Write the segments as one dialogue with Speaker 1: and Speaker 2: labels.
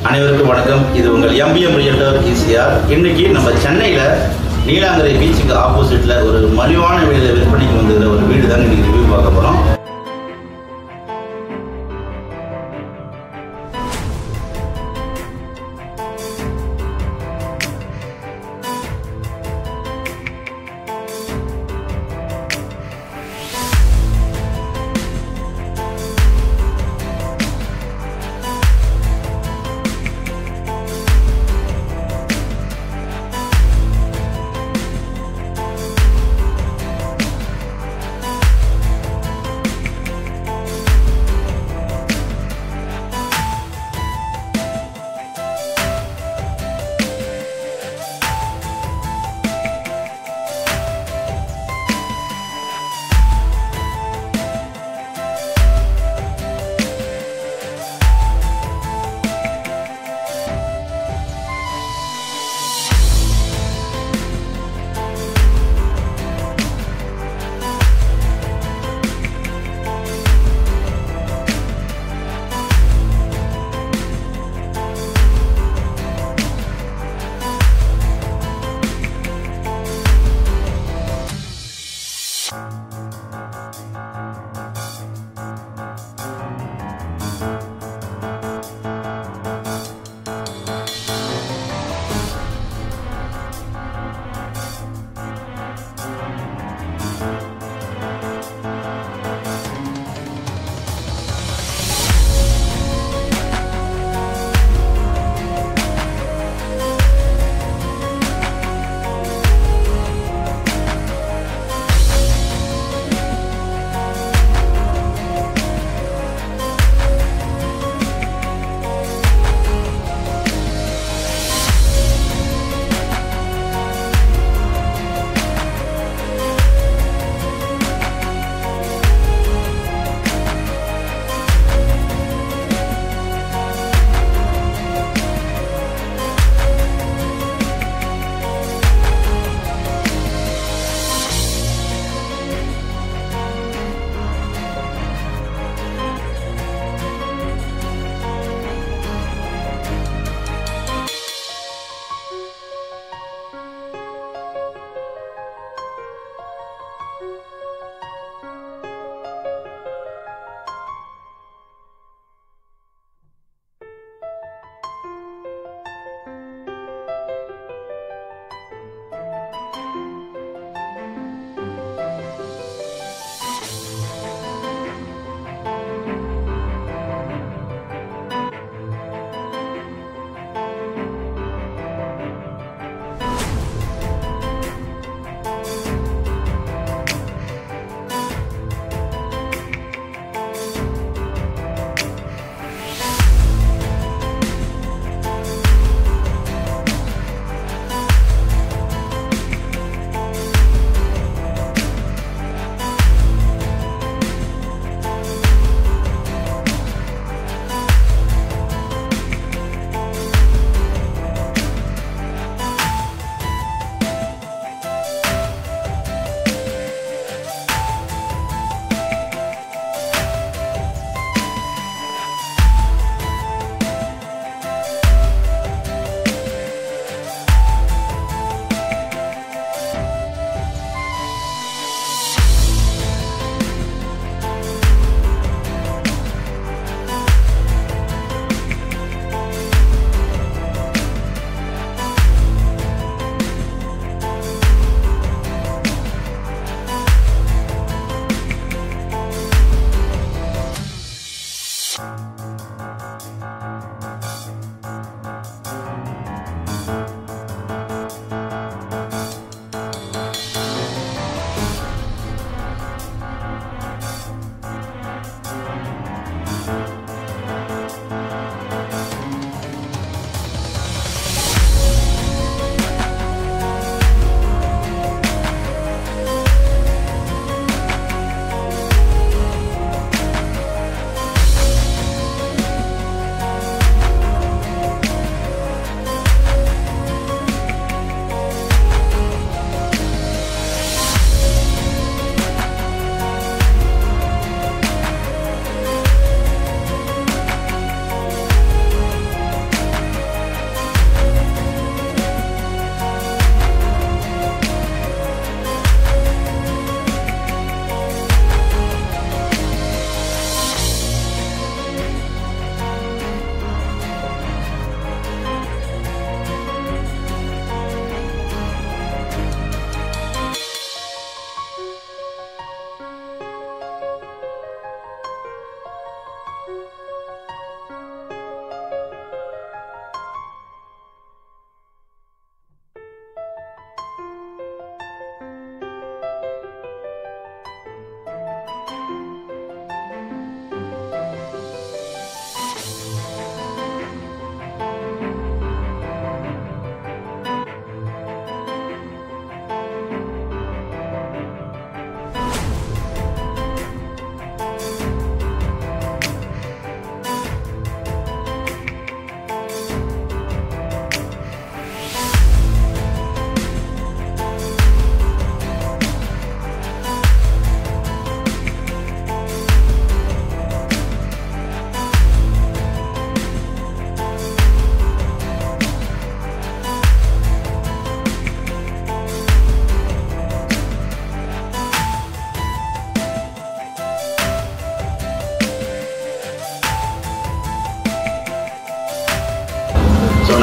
Speaker 1: அனைவருக்கும் வணக்கம். இது உங்கள் எம்பிஎம் ரியல்டர் ஈசிஆர். இன்னைக்கு நம்ம சென்னையில் நீலாங்கரை பீச்சுக்கு ஆப்போசிட்டில் ஒரு மலிவான விலையில் விற்பனைக்கு வந்துருக்கிற ஒரு வீடு தான் இன்னைக்கு ரிவ்யூ பார்க்க போகிறோம்.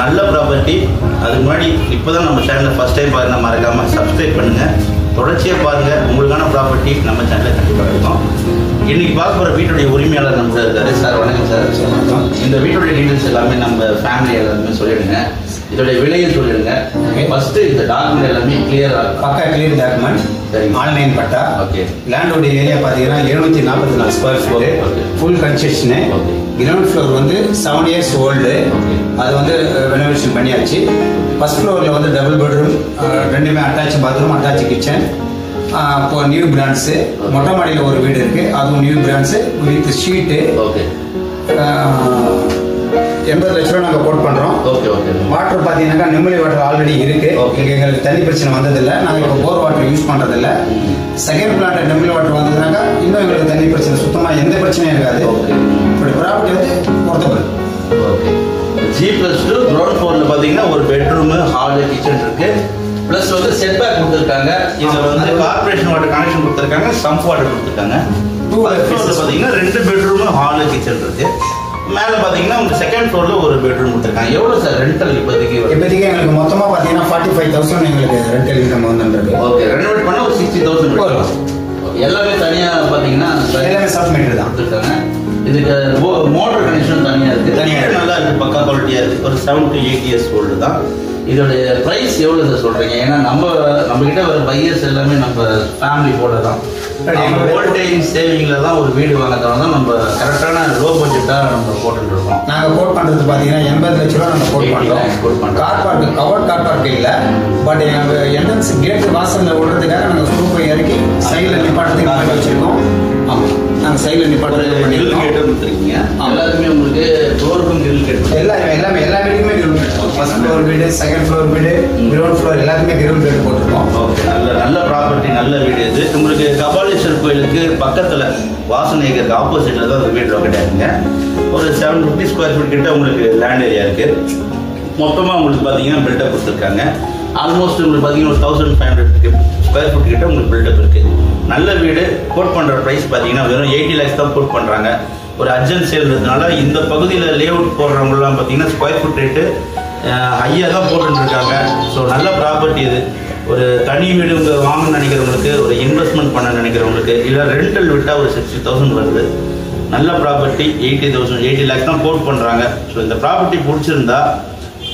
Speaker 1: நல்ல ப்ராப்பர்ட்டி. அதுக்கு முன்னாடி இப்போ தான் நம்ம சேனலில் ஃபஸ்ட் டைம் பாருங்க, மறக்காமல் சப்ஸ்கிரைப் பண்ணுங்கள். தொடர்ச்சியாக பாருங்கள், உங்களுக்கான ப்ராப்பர்ட்டி நம்ம சேனலில் கண்டிப்பாக இருக்கும். இன்றைக்கி பார்க்க போகிற வீட்டுடைய உரிமையாளர் நம்ம இருக்காரு. சார் வணக்கம் சார். இந்த வீட்டுடைய டீட்டெயில்ஸ் எல்லாமே நம்ம ஃபேமிலி எல்லாருமே சொல்லிடுங்க. இதோடைய விலையை சொல்லிடுங்க. ஃபர்ஸ்ட் இந்த டாக்குமெண்ட் எல்லாமே கிளியரா
Speaker 2: பக்கா கிளியர் டாக்குமெண்ட். சரி, ஆன்லைன் பட்டா. ஓகே. லேண்டோட ஏரியா பார்த்தீங்கன்னா 744 square feet, full construction. Ground floor வந்து 7 years ஓல்டு. அது வந்து ரெனோவேஷன் பண்ணியாச்சு. ஃபர்ஸ்ட் ஃப்ளோரில் வந்து டபுள் பெட்ரூம், ரெண்டுமே அட்டாச் பாத்ரூம், அட்டாச் கிச்சன். இப்போ நியூ பிராண்ட்ஸு. மொட்டை மாடியில் ஒரு வீடு இருக்குது, அதுவும் new brands with sheet. Okay. 80 லட்ச ரூபா நாங்கள் கோட் பண்ணுறோம்.
Speaker 1: Okay okay.
Speaker 2: வாட்டர் பார்த்தீங்கன்னாக்கா நெம்மலி வாட்டர் ஆல்ரெடி இருக்குது. இங்கே எங்களுக்கு தண்ணி பிரச்சனை வந்ததில்லை. நாங்கள் இப்போ போர் வாட்டர் யூஸ் பண்ணுறதில்ல. செகண்ட் பிளான்ட் நெம்மலி வாட்டர் வந்ததுனாக்கா இன்னும் எங்களுக்கு தண்ணி பிரச்சனை சுத்தமாக எந்த பிரச்சனையும் இருக்காது. இப்படி ப்ராப்பர்ட்டி வந்து போர்ட்டபிள்.
Speaker 1: ஓகே. G+2 கிரவுண்ட் ஃப்ளோரில் பார்த்தீங்கன்னா ஒரு பெட்ரூமு, ஹாலு, கிச்சன் இருக்கு. ப்ளஸ் வந்து செட் பேக் கொடுத்துருக்காங்க. இதில் வந்து கார்பரேஷன் வாட்டர் கனெக்ஷன் கொடுத்துருக்காங்க, சம்ப் வாட்டர் கொடுத்துருக்காங்க. ஃபர்ஸ்ட் ஃப்ளோரில் பார்த்தீங்கன்னா 2 பெட்ரூமு, ஹாலு, கிச்சன் இருக்கு. மேலே பார்த்தீங்கன்னா உங்களுக்கு செகண்ட் ஃப்ளோரில் ஒரு பெட்ரூம் கொடுத்துருக்காங்க. எவ்வளோ சார் ரெண்டல் இப்போதைக்கு?
Speaker 2: எங்களுக்கு மொத்தமாக பார்த்தீங்கன்னா 45,000 எங்களுக்கு ரெண்டல் இன்கம் வந்துருக்கு.
Speaker 1: ஓகே. ரெனோவேட் பண்ணால் ஒரு 60,000 வரும். எல்லாமே தனியாக பார்த்தீங்கன்னா
Speaker 2: எல்லாமே சப் மீட்டர் தான்
Speaker 1: கொடுத்துருக்காங்க. இதுக்கு மோட்டர் கனெக்ஷன் தனியாக இருக்குது. தனியாக நல்லா இருக்குது, பக்கா குவாலிட்டியாக இருக்குது. ஒரு 7 to 8 years ஓல்டு தான். இதோடைய ப்ரைஸ் எவ்வளோ சார் சொல்கிறீங்க? ஏன்னா நம்மக்கிட்ட வர பையர்ஸ் எல்லாமே நம்ம ஃபேமிலி போட தான், ஓல்டேஜ் சேவிங்கில் தான் ஒரு வீடு வாங்கிறதால தான் நம்ம கரெக்டான லோ பட்ஜெட்டாக நம்ம போட்டுருக்கோம்.
Speaker 2: நாங்கள் கோட் பண்ணுறது பார்த்தீங்கன்னா 80 லட்ச ரூபா நம்ம கோட் பண்ணுறோம். Car park, covert car park இல்லை. பட் எங்கள் என்ட்ரன்ஸ் கேட்டு வாசலில் விடுறதுக்காக நாங்கள் ஸ்க்ரூப்பை இறக்கி சைடில் நிப்பாட்டத்துக்கு வச்சுருக்கோம். ஆமாம், நாங்கள் சைடில் நிப்பாட்டுறது
Speaker 1: கிரில் கேட்டு கொடுத்துருக்கீங்க. எல்லாத்துக்குமே உங்களுக்கு டோருக்கும் கிரில் கேட்டு
Speaker 2: எல்லாமே எல்லா வீடுக்குமே கிரில் கேட்டு. ஃபர்ஸ்ட் ஃப்ளோர் வீடு, செகண்ட் ஃப்ளோர் வீடு, கிரவுண்ட் ஃப்ளோர் எல்லாத்துக்குமே கிரில் கேட்டு போட்டிருக்கோம்.
Speaker 1: ஓகே. நல்ல ப்ராப்பர்ட்டி, நல்ல வீடு இது. உங்களுக்கு கபாலீஸ்வரர் கோயிலுக்கு பக்கத்தில் வாசநேகருக்கு ஆப்போசிட்டில் தான் அந்த வீடு லொக்கேட் ஆகுங்க. ஒரு 750 ஸ்கொயர் ஃபீட் கிட்ட உங்களுக்கு லேண்ட் ஏரியா இருக்குது. மொத்தமாக உங்களுக்கு பார்த்தீங்கன்னா பில்டப் கொடுத்துருக்காங்க. ஆல்மோஸ்ட் உங்களுக்கு பார்த்தீங்கன்னா ஒரு 1500 ஸ்கொயர் ஃபீட் கிட்ட உங்களுக்கு பில்டப் இருக்குது. நல்ல வீடு. கோட் பண்ணுற ப்ரைஸ் பார்த்தீங்கன்னா வெறும் 80 lakhs தான் கோட் பண்ணுறாங்க. ஒரு அர்ஜென்ட் சேல்ன்றதுனால இந்த பகுதியில் லே அவுட் போடுறவங்கலாம் பார்த்தீங்கன்னா ஸ்கொயர் ஃபீட் ரேட்டு ஹையாக தான் போட்டுருக்காங்க. ஸோ நல்ல ப்ராப்பர்ட்டி இது. ஒரு தனி வீடு வாங்கணும்னு நினைக்கிறவங்களுக்கு, ஒரு இன்வெஸ்ட்மெண்ட் பண்ண நினைக்கிறவங்களுக்கு, இல்லை ரெண்டல் விட்டால் ஒரு 60,000 வருது. நல்ல ப்ராப்பர்ட்டி. 80 lakhs தான் கோட் பண்ணுறாங்க. ஸோ இந்த ப்ராப்பர்ட்டி பிடிச்சிருந்தா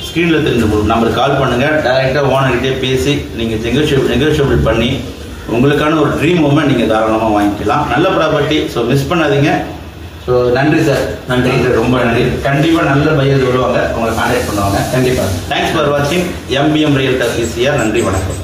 Speaker 1: ஸ்க்ரீனில் தெரிஞ்ச நம்பருக்கு கால் பண்ணுங்கள். டைரெக்டாக ஓனர்கிட்டே பேசி நீங்கள் நெகோஷியபிள் பண்ணி உங்களுக்கான ஒரு ட்ரீம் ஹோமை நீங்கள் தாராளமாக வாங்கிக்கலாம். நல்ல ப்ராப்பர்ட்டி. ஸோ மிஸ் பண்ணாதீங்க. ஸோ நன்றி சார். நன்றி, ரொம்ப நன்றி. கண்டிப்பாக நல்ல பையர் வருவாங்க, உங்களை கான்டாக்ட் பண்ணுவாங்க. கண்டிப்பாக. தேங்க்ஸ் ஃபார் வாட்சிங் MBM ரியல்டர் ஈஸியாக. நன்றி, வணக்கம்.